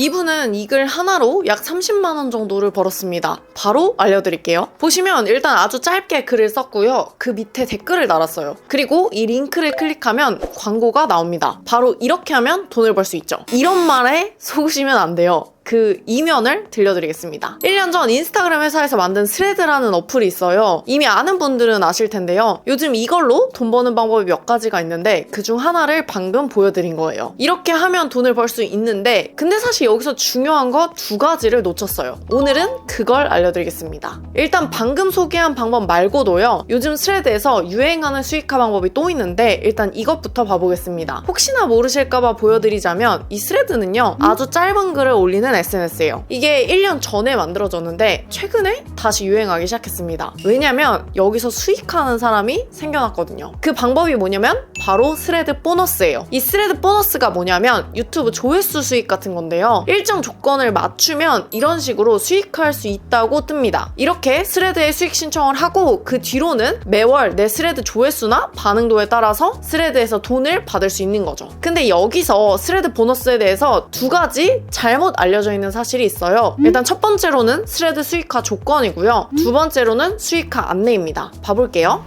이분은 이 글 하나로 약 30만 원 정도를 벌었습니다. 바로 알려드릴게요. 보시면 일단 아주 짧게 글을 썼고요. 그 밑에 댓글을 달았어요. 그리고 이 링크를 클릭하면 광고가 나옵니다. 바로 이렇게 하면 돈을 벌 수 있죠. 이런 말에 속으시면 안 돼요. 그 이면을 들려드리겠습니다. 1년 전 인스타그램 회사에서 만든 스레드라는 어플이 있어요. 이미 아는 분들은 아실 텐데요. 요즘 이걸로 돈 버는 방법이 몇 가지가 있는데 그중 하나를 방금 보여드린 거예요. 이렇게 하면 돈을 벌 수 있는데 근데 사실 여기서 중요한 거 두 가지를 놓쳤어요. 오늘은 그걸 알려드리겠습니다. 일단 방금 소개한 방법 말고도요. 요즘 스레드에서 유행하는 수익화 방법이 또 있는데 일단 이것부터 봐보겠습니다. 혹시나 모르실까봐 보여드리자면 이 스레드는요. 아주 짧은 글을 올리는 SNS예요. 이게 1년 전에 만들어졌는데 최근에 다시 유행하기 시작했습니다. 왜냐면 여기서 수익하는 사람이 생겨났거든요. 그 방법이 뭐냐면 바로 스레드 보너스예요. 이 스레드 보너스가 뭐냐면 유튜브 조회수 수익 같은 건데요. 일정 조건을 맞추면 이런 식으로 수익할 수 있다고 뜹니다. 이렇게 스레드에 수익 신청을 하고 그 뒤로는 매월 내 스레드 조회수나 반응도에 따라서 스레드에서 돈을 받을 수 있는 거죠. 근데 여기서 스레드 보너스에 대해서 두 가지 잘못 알려져 있는 사실이 있어요. 일단 첫 번째로는 스레드 수익화 조건이고요. 두 번째로는 수익화 안내입니다. 봐볼게요.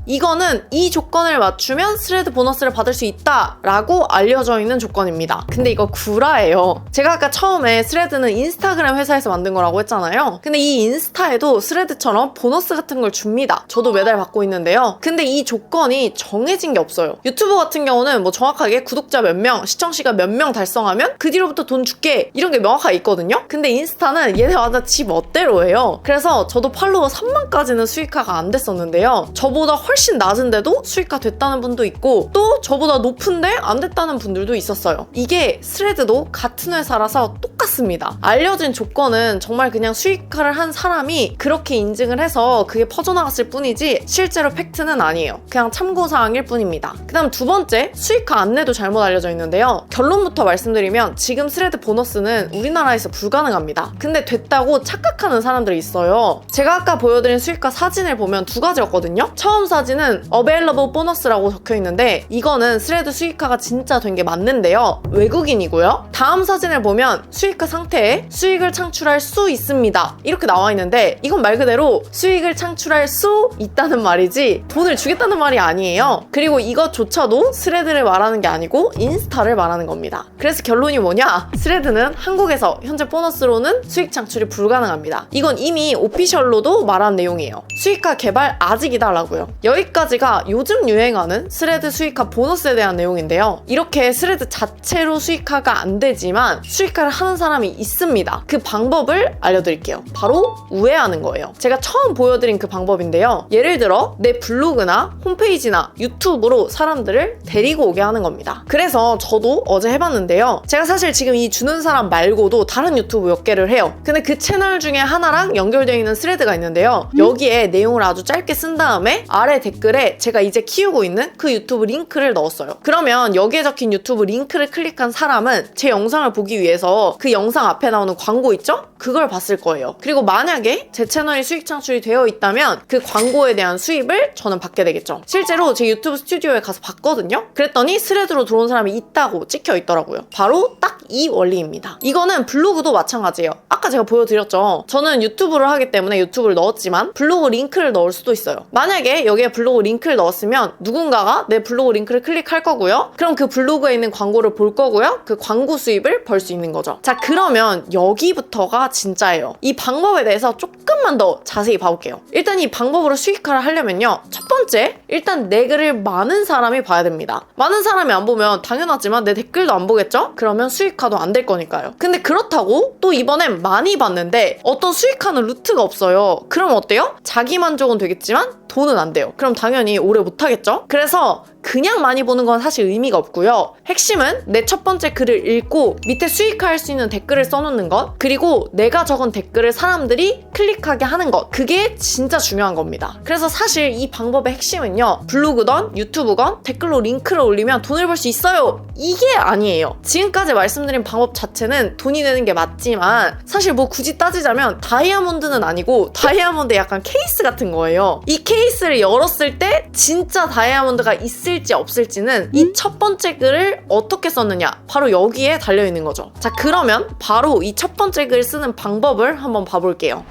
이거는 이 조건을 맞추면 스레드 보너스를 받을 수 있다라고 알려져 있는 조건입니다. 근데 이거 구라예요. 제가 아까 처음에 스레드는 인스타그램 회사에서 만든 거라고 했잖아요. 근데 이 인스타에도 스레드처럼 보너스 같은 걸 줍니다. 저도 매달 받고 있는데요. 근데 이 조건이 정해진 게 없어요. 유튜브 같은 경우는 뭐 정확하게 구독자 몇 명, 시청 시간 몇 명 달성하면 그 뒤로부터 돈 줄게 이런 게 명확하게 있거든요. 근데 인스타는 얘네마다 지 멋대로 해요. 그래서 저도 팔로워 3만까지는 수익화가 안 됐었는데요. 저보다 훨씬 낮은데도 수익화 됐다는 분도 있고 또 저보다 높은데 안 됐다는 분들도 있었어요. 이게 스레드도 같은 회사라서 똑같습니다. 알려진 조건은 정말 그냥 수익화를 한 사람이 그렇게 인증을 해서 그게 퍼져나갔을 뿐이지 실제로 팩트는 아니에요. 그냥 참고사항일 뿐입니다. 그 다음 두 번째, 수익화 안내도 잘못 알려져 있는데요. 결론부터 말씀드리면 지금 스레드 보너스는 우리나라에서 불가능합니다. 근데 됐다고 착각하는 사람들이 있어요. 제가 아까 보여드린 수익화 사진을 보면 두 가지였거든요. 처음 사진은 available 보너스라고 적혀 있는데 이거는 스레드 수익화가 진짜 된 게 맞는데요. 외국인이고요. 다음 사진을 보면 수익화 상태에 수익을 창출할 수 있습니다. 이렇게 나와 있는데 이건 말 그대로 수익을 창출할 수 있다는 말이지 돈을 주겠다는 말이 아니에요. 그리고 이것조차도 스레드를 말하는 게 아니고 인스타를 말하는 겁니다. 그래서 결론이 뭐냐? 스레드는 한국에서 현재 보너스로는 수익 창출이 불가능합니다. 이건 이미 오피셜로도 말한 내용이에요. 수익화 개발 아직이다라고요. 여기까지가 요즘 유행하는 스레드 수익화 보너스에 대한 내용인데요. 이렇게 스레드 자체로 수익화가 안 되지만 수익화를 하는 사람이 있습니다. 그 방법을 알려드릴게요. 바로 우회하는 거예요. 제가 처음 보여드린 그 방법인데요. 예를 들어 내 블로그나 홈페이지나 유튜브로 사람들을 데리고 오게 하는 겁니다. 그래서 저도 어제 해봤는데요. 제가 사실 지금 이 주는 사람 말고도 다른 유튜브 몇 개를 해요. 근데 그 채널 중에 하나랑 연결되어 있는 스레드가 있는데요. 여기에 내용을 아주 짧게 쓴 다음에 아래 댓글에 제가 이제 키우고 있는 그 유튜브 링크를 넣었어요. 그러면 여기에 적힌 유튜브 링크를 클릭한 사람은 제 영상을 보기 위해서 그 영상 앞에 나오는 광고 있죠? 그걸 봤을 거예요. 그리고 만약에 제 채널이 수익 창출이 되어 있다면 그 광고에 대한 수입을 저는 받게 되겠죠. 실제로 제 유튜브 스튜디오에 가서 봤거든요. 그랬더니 스레드로 들어온 사람이 있다고 찍혀 있더라고요. 바로 딱 이 원리입니다. 이거는 블로그도 마찬가지예요. 아까 제가 보여드렸죠. 저는 유튜브를 하기 때문에 유튜브를 넣었지만 블로그 링크를 넣을 수도 있어요. 만약에 여기에 블로그 링크를 넣었으면 누군가가 내 블로그 링크를 클릭할 거고요. 그럼 그 블로그에 있는 광고를 볼 거고요. 그 광고 수입을 벌 수 있는 거죠. 자, 그러면 여기부터가 진짜예요. 이 방법에 대해서 조금만 더 자세히 봐볼게요. 일단 이 방법으로 수익화를 하려면요. 첫 번째, 일단 내 글을 많은 사람이 봐야 됩니다. 많은 사람이 안 보면 당연하지만 내 댓글도 안 보겠죠? 그러면 수익화도 안 될 거니까요. 근데 그렇다고 또 이번엔 많이 봤는데 어떤 수익하는 루트가 없어요. 그럼 어때요? 자기 만족은 되겠지만 돈은 안 돼요. 그럼 당연히 오래 못 하겠죠? 그래서 그냥 많이 보는 건 사실 의미가 없고요. 핵심은 내 첫 번째 글을 읽고 밑에 수익화할 수 있는 댓글을 써놓는 것, 그리고 내가 적은 댓글을 사람들이 클릭하게 하는 것, 그게 진짜 중요한 겁니다. 그래서 사실 이 방법의 핵심은요, 블로그든 유튜브건 댓글로 링크를 올리면 돈을 벌 수 있어요, 이게 아니에요. 지금까지 말씀드린 방법 자체는 돈이 되는 게 맞지만 사실 뭐 굳이 따지자면 다이아몬드는 아니고 다이아몬드 약간 케이스 같은 거예요. 이 케이스 케이스를 열었을 때 진짜 다이아몬드가 있을지 없을지는 이 첫 번째 글을 어떻게 썼느냐, 바로 여기에 달려있는 거죠. 자, 그러면 바로 이 첫 번째 글 쓰는 방법을 한번 봐볼게요.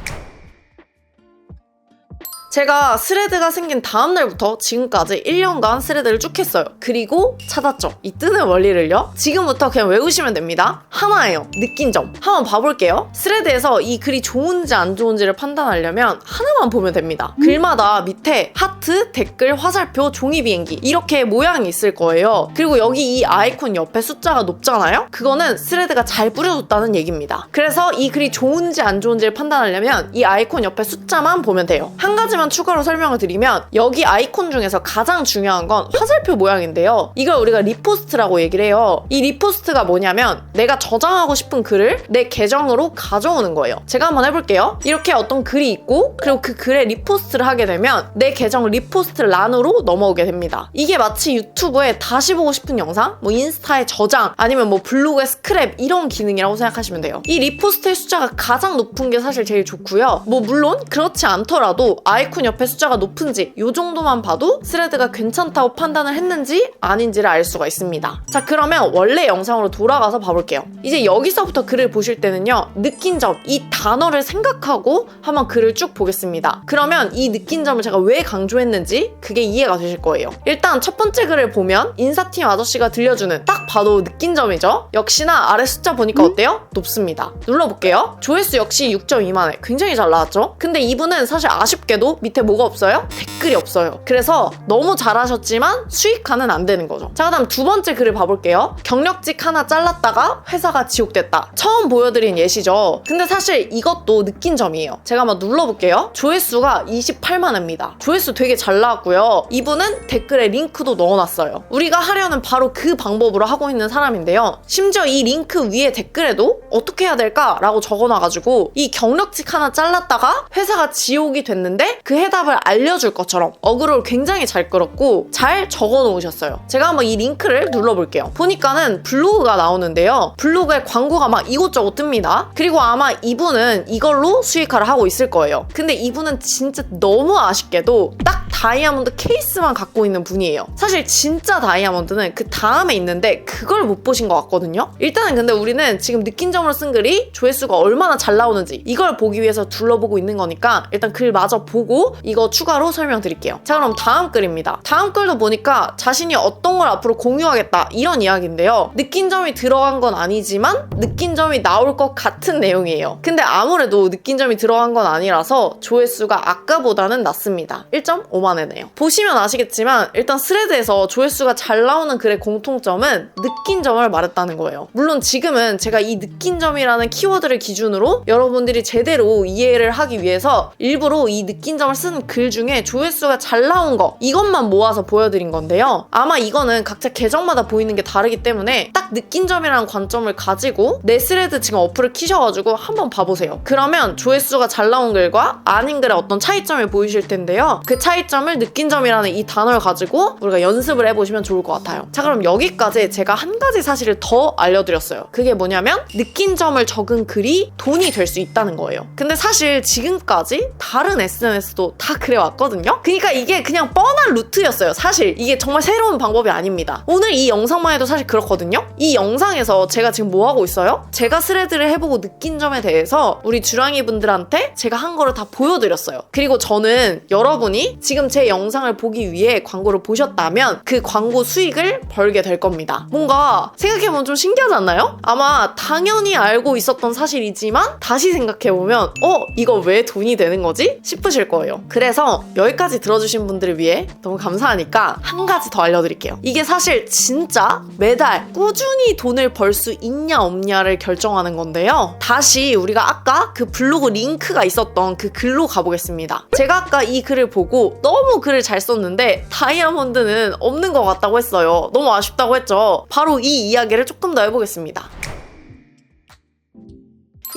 제가 스레드가 생긴 다음 날부터 지금까지 1년간 스레드를 쭉 했어요. 그리고 찾았죠. 이 뜨는 원리를요. 지금부터 그냥 외우시면 됩니다. 하나예요. 느낀 점. 한번 봐볼게요. 스레드에서 이 글이 좋은지 안 좋은지를 판단하려면 하나만 보면 됩니다. 글마다 밑에 하트, 댓글, 화살표, 종이 비행기 이렇게 모양이 있을 거예요. 그리고 여기 이 아이콘 옆에 숫자가 높잖아요? 그거는 스레드가 잘 뿌려뒀다는 얘기입니다. 그래서 이 글이 좋은지 안 좋은지를 판단하려면 이 아이콘 옆에 숫자만 보면 돼요. 한 가지만 추가로 설명을 드리면 여기 아이콘 중에서 가장 중요한 건 화살표 모양인데요. 이걸 우리가 리포스트라고 얘기를 해요. 이 리포스트가 뭐냐면 내가 저장하고 싶은 글을 내 계정으로 가져오는 거예요. 제가 한번 해볼게요. 이렇게 어떤 글이 있고 그리고 그 글에 리포스트를 하게 되면 내 계정 리포스트 란으로 넘어오게 됩니다. 이게 마치 유튜브에 다시 보고 싶은 영상, 뭐 인스타에 저장, 아니면 뭐 블로그에 스크랩 이런 기능이라고 생각하시면 돼요. 이 리포스트의 숫자가 가장 높은 게 사실 제일 좋고요. 뭐 물론 그렇지 않더라도 아이콘 옆에 숫자가 높은지 이 정도만 봐도 스레드가 괜찮다고 판단을 했는지 아닌지를 알 수가 있습니다. 자, 그러면 원래 영상으로 돌아가서 봐볼게요. 이제 여기서부터 글을 보실 때는요, 느낀 점, 이 단어를 생각하고 한번 글을 쭉 보겠습니다. 그러면 이 느낀 점을 제가 왜 강조했는지 그게 이해가 되실 거예요. 일단 첫 번째 글을 보면 인사팀 아저씨가 들려주는, 딱 봐도 느낀 점이죠. 역시나 아래 숫자 보니까 어때요? 높습니다. 눌러볼게요. 조회수 역시 6.2만회, 굉장히 잘 나왔죠? 근데 이분은 사실 아쉽게도 밑에 뭐가 없어요? 댓글이 없어요. 그래서 너무 잘하셨지만 수익화는 안 되는 거죠. 자, 그다음 두 번째 글을 봐볼게요. 경력직 하나 잘랐다가 회사가 지옥됐다. 처음 보여드린 예시죠. 근데 사실 이것도 느낀 점이에요. 제가 한번 눌러볼게요. 조회수가 28만회입니다. 조회수 되게 잘 나왔고요. 이분은 댓글에 링크도 넣어놨어요. 우리가 하려는 바로 그 방법으로 하고 있는 사람인데요. 심지어 이 링크 위에 댓글에도 어떻게 해야 될까라고 적어놔가지고 이 경력직 하나 잘랐다가 회사가 지옥이 됐는데 그 해답을 알려줄 것처럼 어그로를 굉장히 잘 끌었고 잘 적어놓으셨어요. 제가 한번 이 링크를 눌러볼게요. 보니까는 블로그가 나오는데요. 블로그에 광고가 막 이곳저곳 뜹니다. 그리고 아마 이분은 이걸로 수익화를 하고 있을 거예요. 근데 이분은 진짜 너무 아쉽게도 딱 다이아몬드 케이스만 갖고 있는 분이에요. 사실 진짜 다이아몬드는 그 다음에 있는데 그걸 못 보신 것 같거든요. 일단은 근데 우리는 지금 느낀 점으로 쓴 글이 조회수가 얼마나 잘 나오는지 이걸 보기 위해서 둘러보고 있는 거니까 일단 글 마저 보고 이거 추가로 설명드릴게요. 자, 그럼 다음 글입니다. 다음 글도 보니까 자신이 어떤 걸 앞으로 공유하겠다 이런 이야기인데요. 느낀 점이 들어간 건 아니지만 느낀 점이 나올 것 같은 내용이에요. 근데 아무래도 느낀 점이 들어간 건 아니라서 조회수가 아까보다는 낮습니다. 1.5만회네요. 보시면 아시겠지만 일단 스레드에서 조회수가 잘 나오는 글의 공통점은 느낀 점을 말했다는 거예요. 물론 지금은 제가 이 느낀 점이라는 키워드를 기준으로 여러분들이 제대로 이해를 하기 위해서 일부러 이 느낀 점을 쓴 글 중에 조회수가 잘 나온 거 이것만 모아서 보여드린 건데요. 아마 이거는 각자 계정마다 보이는 게 다르기 때문에 딱 느낀 점이라는 관점을 가지고 내 스레드 지금 어플을 키셔가지고 한번 봐보세요. 그러면 조회수가 잘 나온 글과 아닌 글의 어떤 차이점이 보이실 텐데요. 그 차이점을 느낀 점이라는 이 단어를 가지고 우리가 연습을 해보시면 좋을 것 같아요. 자, 그럼 여기까지 제가 한 가지 사실을 더 알려드렸어요. 그게 뭐냐면 느낀 점을 적은 글이 돈이 될 수 있다는 거예요. 근데 사실 지금까지 다른 SNS도 다 그래왔거든요. 그러니까 이게 그냥 뻔한 루트였어요. 사실 이게 정말 새로운 방법이 아닙니다. 오늘 이 영상만 해도 사실 그렇거든요. 이 영상에서 제가 지금 뭐 하고 있어요? 제가 스레드를 해보고 느낀 점에 대해서 우리 주랑이 분들한테 제가 한 거를 다 보여드렸어요. 그리고 저는 여러분이 지금 제 영상을 보기 위해 광고를 보셨다면 그 광고 수익을 벌게 될 겁니다. 뭔가 생각해보면 좀 신기하지 않나요? 아마 당연히 알고 있었던 사실이지만 다시 생각해보면 이거 왜 돈이 되는 거지? 싶으실 거예요. 그래서 여기까지 들어주신 분들을 위해 너무 감사하니까 한 가지 더 알려드릴게요. 이게 사실 진짜 매달 꾸준히 돈을 벌 수 있냐 없냐를 결정하는 건데요. 다시 우리가 아까 그 블로그 링크가 있었던 그 글로 가보겠습니다. 제가 아까 이 글을 보고 너무 글을 잘 썼는데 다이아몬드는 없는 것 같다고 했어요. 너무 아쉽다고 했죠. 바로 이 이야기를 조금 더 해보겠습니다.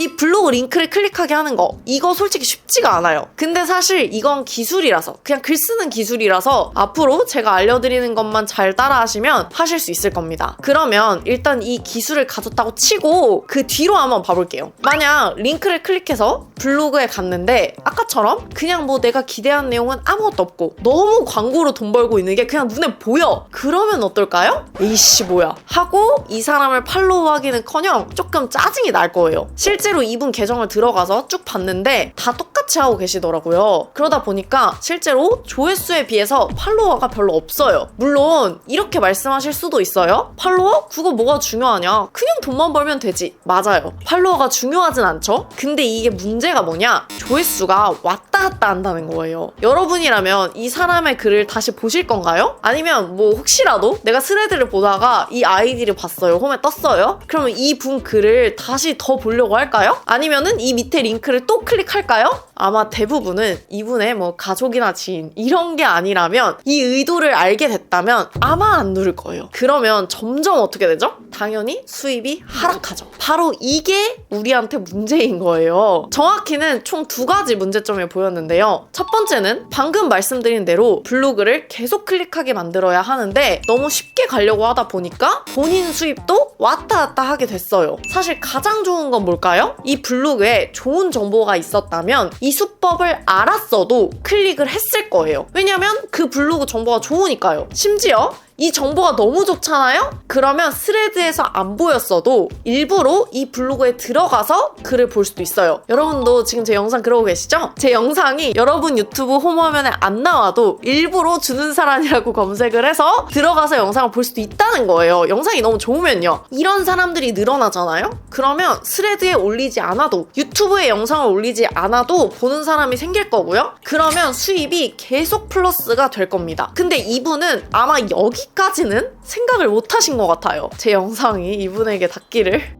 이 블로그 링크를 클릭하게 하는 거, 이거 솔직히 쉽지가 않아요. 근데 사실 이건 기술이라서, 그냥 글 쓰는 기술이라서 앞으로 제가 알려드리는 것만 잘 따라하시면 하실 수 있을 겁니다. 그러면 일단 이 기술을 가졌다고 치고 그 뒤로 한번 봐볼게요. 만약 링크를 클릭해서 블로그에 갔는데 아까처럼 그냥 뭐 내가 기대한 내용은 아무것도 없고 너무 광고로 돈 벌고 있는 게 그냥 눈에 보여. 그러면 어떨까요? 에이씨 뭐야 하고 이 사람을 팔로우하기는커녕 조금 짜증이 날 거예요. 실제로 이분 계정을 들어가서 쭉 봤는데 다 똑같이 하고 계시더라고요. 그러다 보니까 실제로 조회수에 비해서 팔로워가 별로 없어요. 물론 이렇게 말씀하실 수도 있어요. 팔로워? 그거 뭐가 중요하냐? 그냥 돈만 벌면 되지. 맞아요. 팔로워가 중요하진 않죠? 근데 이게 문제가 뭐냐? 조회수가 왔다 갔다 한다는 거예요. 여러분이라면 이 사람의 글을 다시 보실 건가요? 아니면 뭐 혹시라도 내가 스레드를 보다가 이 아이디를 봤어요. 홈에 떴어요? 그러면 이 분 글을 다시 더 보려고 할까요? 아니면은 이 밑에 링크를 또 클릭할까요? 아마 대부분은 이분의 뭐 가족이나 지인 이런 게 아니라면 이 의도를 알게 됐다면 아마 안 누를 거예요. 그러면 점점 어떻게 되죠? 당연히 수입이 하락하죠. 바로 이게 우리한테 문제인 거예요. 정확히는 총 2가지 문제점이 보였는데요. 첫 번째는 방금 말씀드린 대로 블로그를 계속 클릭하게 만들어야 하는데 너무 쉽게 가려고 하다 보니까 본인 수입도 왔다 갔다 하게 됐어요. 사실 가장 좋은 건 뭘까요? 이 블로그에 좋은 정보가 있었다면 이 수법을 알았어도 클릭을 했을 거예요. 왜냐면 그 블로그 정보가 좋으니까요. 심지어 이 정보가 너무 좋잖아요? 그러면 스레드에서 안 보였어도 일부러 이 블로그에 들어가서 글을 볼 수도 있어요. 여러분도 지금 제 영상 그러고 계시죠? 제 영상이 여러분 유튜브 홈화면에 안 나와도 일부러 주는 사람이라고 검색을 해서 들어가서 영상을 볼 수도 있다는 거예요. 영상이 너무 좋으면요. 이런 사람들이 늘어나잖아요? 그러면 스레드에 올리지 않아도 유튜브에 영상을 올리지 않아도 보는 사람이 생길 거고요. 그러면 수입이 계속 플러스가 될 겁니다. 근데 이분은 아마 여기까지는 생각을 못 하신 것 같아요. 제 영상이 이분에게 닿기를.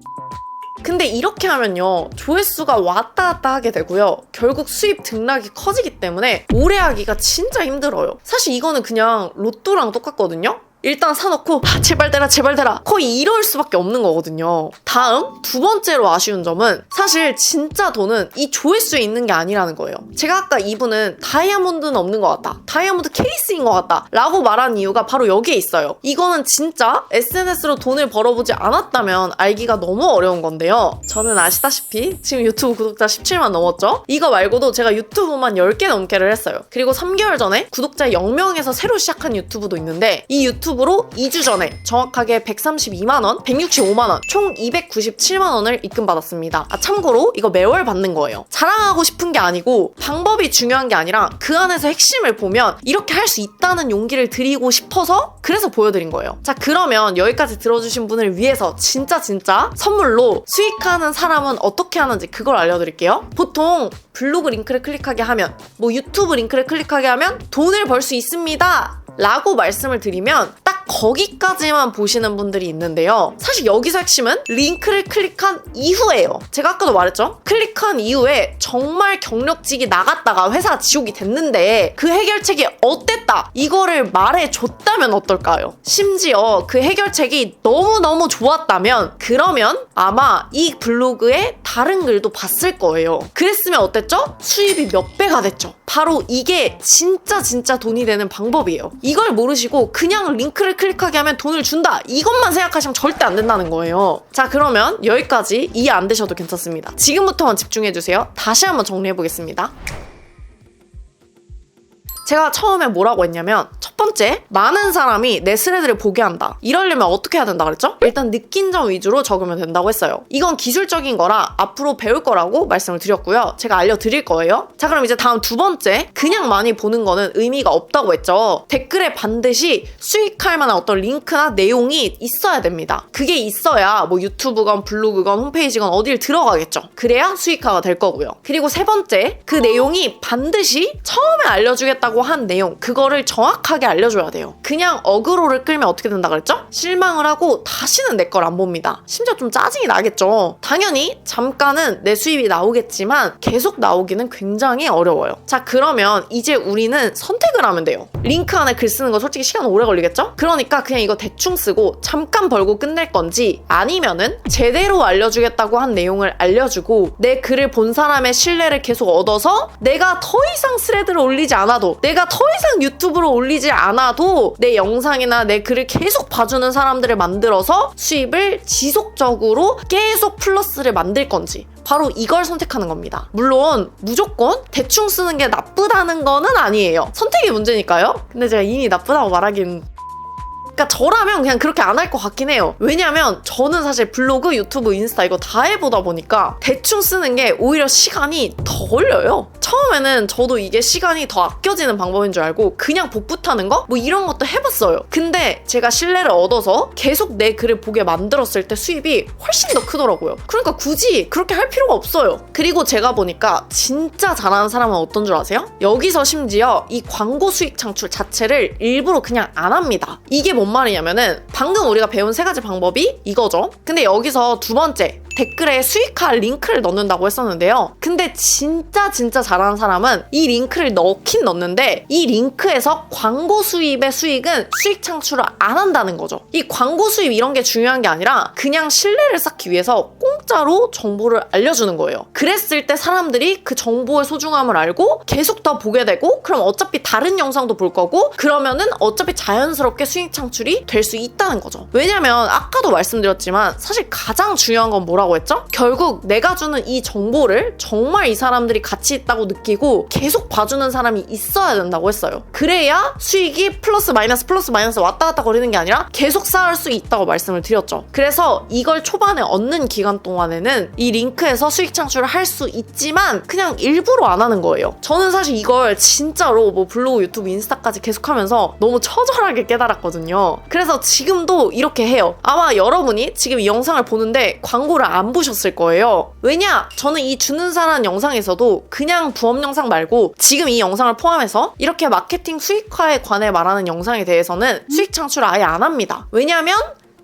근데 이렇게 하면요, 조회수가 왔다 갔다 하게 되고요. 결국 수입 등락이 커지기 때문에 오래 하기가 진짜 힘들어요. 사실 이거는 그냥 로또랑 똑같거든요. 일단 사놓고 제발 되라 제발 되라 거의 이럴 수밖에 없는 거거든요. 다음 2번째로 아쉬운 점은 사실 진짜 돈은 이 조회수에 있는 게 아니라는 거예요. 제가 아까 이분은 다이아몬드는 없는 것 같다, 다이아몬드 케이스인 것 같다 라고 말한 이유가 바로 여기에 있어요. 이거는 진짜 SNS로 돈을 벌어보지 않았다면 알기가 너무 어려운 건데요. 저는 아시다시피 지금 유튜브 구독자 17만 넘었죠? 이거 말고도 제가 유튜브만 10개 넘게를 했어요. 그리고 3개월 전에 구독자 0명에서 새로 시작한 유튜브도 있는데 이 유튜브로 2주 전에 정확하게 132만원, 165만원, 총 297만원을 입금받았습니다. 참고로 이거 매월 받는 거예요. 자랑하고 싶은 게 아니고 방법이 중요한 게 아니라 그 안에서 핵심을 보면 이렇게 할 수 있다는 용기를 드리고 싶어서 그래서 보여드린 거예요. 자, 그러면 여기까지 들어주신 분을 위해서 진짜 선물로 수익하는 사람은 어떻게 하는지 그걸 알려드릴게요. 보통 블로그 링크를 클릭하게 하면, 뭐 유튜브 링크를 클릭하게 하면 돈을 벌 수 있습니다 라고 말씀을 드리면 딱 거기까지만 보시는 분들이 있는데요. 사실 여기서 핵심은 링크를 클릭한 이후예요. 제가 아까도 말했죠? 클릭한 이후에 정말 경력직이 나갔다가 회사가 지옥이 됐는데 그 해결책이 어땠다 이거를 말해줬다면 어떨까요? 심지어 그 해결책이 너무너무 좋았다면 그러면 아마 이 블로그에 다른 글도 봤을 거예요. 그랬으면 어땠죠? 수입이 몇 배가 됐죠. 바로 이게 진짜 돈이 되는 방법이에요. 이걸 모르시고 그냥 링크를 클릭하게 하면 돈을 준다 이것만 생각하시면 절대 안 된다는 거예요. 자, 그러면 여기까지 이해 안 되셔도 괜찮습니다. 지금부터만 집중해주세요. 다시 한번 정리해보겠습니다. 제가 처음에 뭐라고 했냐면 첫 번째, 많은 사람이 내 스레드를 보게 한다. 이러려면 어떻게 해야 된다 그랬죠? 일단 느낀 점 위주로 적으면 된다고 했어요. 이건 기술적인 거라 앞으로 배울 거라고 말씀을 드렸고요. 제가 알려드릴 거예요. 자, 그럼 이제 다음 2번째, 그냥 많이 보는 거는 의미가 없다고 했죠. 댓글에 반드시 수익할 만한 어떤 링크나 내용이 있어야 됩니다. 그게 있어야 뭐 유튜브건 블로그건 홈페이지건 어딜 들어가겠죠. 그래야 수익화가 될 거고요. 그리고 3번째, 그 내용이 반드시 처음에 알려주겠다고 알려주겠다고 한 내용, 그거를 정확하게 알려줘야 돼요. 그냥 어그로를 끌면 어떻게 된다 그랬죠? 실망을 하고 다시는 내 걸 안 봅니다. 심지어 좀 짜증이 나겠죠. 당연히 잠깐은 내 수입이 나오겠지만 계속 나오기는 굉장히 어려워요. 자, 그러면 이제 우리는 선택을 하면 돼요. 링크 안에 글 쓰는 거 솔직히 시간 오래 걸리겠죠? 그러니까 그냥 이거 대충 쓰고 잠깐 벌고 끝낼 건지, 아니면은 제대로 알려주겠다고 한 내용을 알려주고 내 글을 본 사람의 신뢰를 계속 얻어서 내가 더 이상 스레드를 올리지 않아도, 내가 더 이상 유튜브를 올리지 않아도 내 영상이나 내 글을 계속 봐주는 사람들을 만들어서 수입을 지속적으로 계속 플러스를 만들 건지, 바로 이걸 선택하는 겁니다. 물론 무조건 대충 쓰는 게 나쁘다는 거는 아니에요. 선택의 문제니까요. 근데 제가 이미 나쁘다고 말하긴... 그러니까 저라면 그냥 그렇게 안 할 것 같긴 해요. 왜냐면 저는 사실 블로그, 유튜브, 인스타 이거 다 해보다 보니까 대충 쓰는 게 오히려 시간이 더 걸려요. 처음에는 저도 이게 시간이 더 아껴지는 방법인 줄 알고 그냥 복붙 하는 거? 뭐 이런 것도 해봤어요. 근데 제가 신뢰를 얻어서 계속 내 글을 보게 만들었을 때 수입이 훨씬 더 크더라고요. 그러니까 굳이 그렇게 할 필요가 없어요. 그리고 제가 보니까 진짜 잘하는 사람은 어떤 줄 아세요? 여기서 심지어 이 광고 수익 창출 자체를 일부러 그냥 안 합니다. 이게 뭔 말이냐면은 방금 우리가 배운 3가지 방법이 이거죠. 근데 여기서 두 번째, 댓글에 수익화 링크를 넣는다고 했었는데요. 근데 진짜 잘하는 사람은 이 링크를 넣긴 넣는데 이 링크에서 광고 수입의 수익은 수익 창출을 안 한다는 거죠. 이 광고 수입 이런 게 중요한 게 아니라 그냥 신뢰를 쌓기 위해서 공짜로 정보를 알려주는 거예요. 그랬을 때 사람들이 그 정보의 소중함을 알고 계속 더 보게 되고, 그럼 어차피 다른 영상도 볼 거고, 그러면은 어차피 자연스럽게 수익 창출이 될 수 있다는 거죠. 왜냐면 아까도 말씀드렸지만 사실 가장 중요한 건 뭐라고 했죠? 결국 내가 주는 이 정보를 정말 이 사람들이 가치 있다고 느끼고 계속 봐주는 사람이 있어야 된다고 했어요. 그래야 수익이 플러스 마이너스 왔다 갔다 거리는 게 아니라 계속 쌓을 수 있다고 말씀을 드렸죠. 그래서 이걸 초반에 얻는 기간 동안에는 이 링크에서 수익 창출을 할 수 있지만 그냥 일부러 안 하는 거예요. 저는 사실 이걸 진짜로 뭐 블로그, 유튜브, 인스타까지 계속하면서 너무 처절하게 깨달았거든요. 그래서 지금도 이렇게 해요. 아마 여러분이 지금 이 영상을 보는데 광고를 안 보셨을 거예요. 왜냐? 저는 이 주는 사람 영상에서도 그냥 부업 영상 말고 지금 이 영상을 포함해서 이렇게 마케팅 수익화에 관해 말하는 영상에 대해서는 수익 창출을 아예 안 합니다. 왜냐면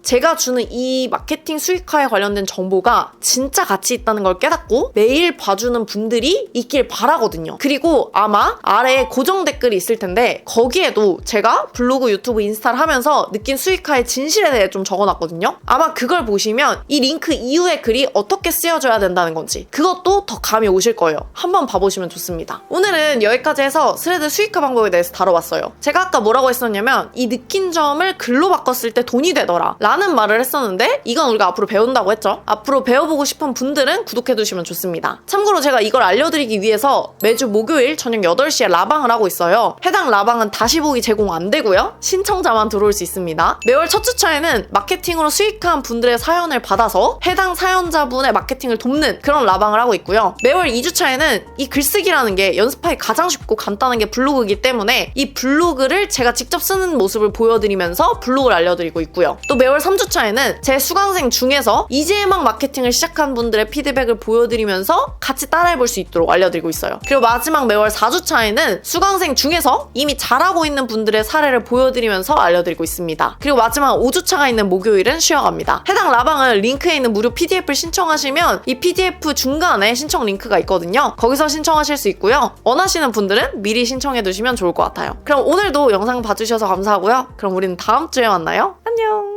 제가 주는 이 마케팅 수익화에 관련된 정보가 진짜 가치 있다는 걸 깨닫고 매일 봐주는 분들이 있길 바라거든요. 그리고 아마 아래에 고정 댓글이 있을 텐데 거기에도 제가 블로그, 유튜브, 인스타를 하면서 느낀 수익화의 진실에 대해 좀 적어놨거든요. 아마 그걸 보시면 이 링크 이후의 글이 어떻게 쓰여져야 된다는 건지 그것도 더 감이 오실 거예요. 한번 봐보시면 좋습니다. 오늘은 여기까지 해서 스레드 수익화 방법에 대해서 다뤄봤어요. 제가 아까 뭐라고 했었냐면 이 느낀 점을 글로 바꿨을 때 돈이 되더라 라는 말을 했었는데 이건 우리가 앞으로 배운다고 했죠. 앞으로 배워보고 싶은 분들은 구독해두시면 좋습니다. 참고로 제가 이걸 알려드리기 위해서 매주 목요일 저녁 8시에 라방을 하고 있어요. 해당 라방은 다시 보기 제공 안 되고요. 신청자만 들어올 수 있습니다. 매월 첫 주차에는 마케팅으로 수익한 분들의 사연을 받아서 해당 사연자분의 마케팅을 돕는 그런 라방을 하고 있고요. 매월 2주차에는 이 글쓰기라는 게 연습하기 가장 쉽고 간단한 게 블로그이기 때문에 이 블로그를 제가 직접 쓰는 모습을 보여드리면서 블로그를 알려드리고 있고요. 또 매월 3주차에는 제 수강생 중에서 이제 막 마케팅을 시작한 분들의 피드백을 보여드리면서 같이 따라해볼 수 있도록 알려드리고 있어요. 그리고 마지막 매월 4주차에는 수강생 중에서 이미 잘하고 있는 분들의 사례를 보여드리면서 알려드리고 있습니다. 그리고 마지막 5주차가 있는 목요일은 쉬어갑니다. 해당 라방은 링크에 있는 무료 PDF를 신청하시면 이 PDF 중간에 신청 링크가 있거든요. 거기서 신청하실 수 있고요. 원하시는 분들은 미리 신청해두시면 좋을 것 같아요. 그럼 오늘도 영상 봐주셔서 감사하고요. 그럼 우리는 다음 주에 만나요. 안녕!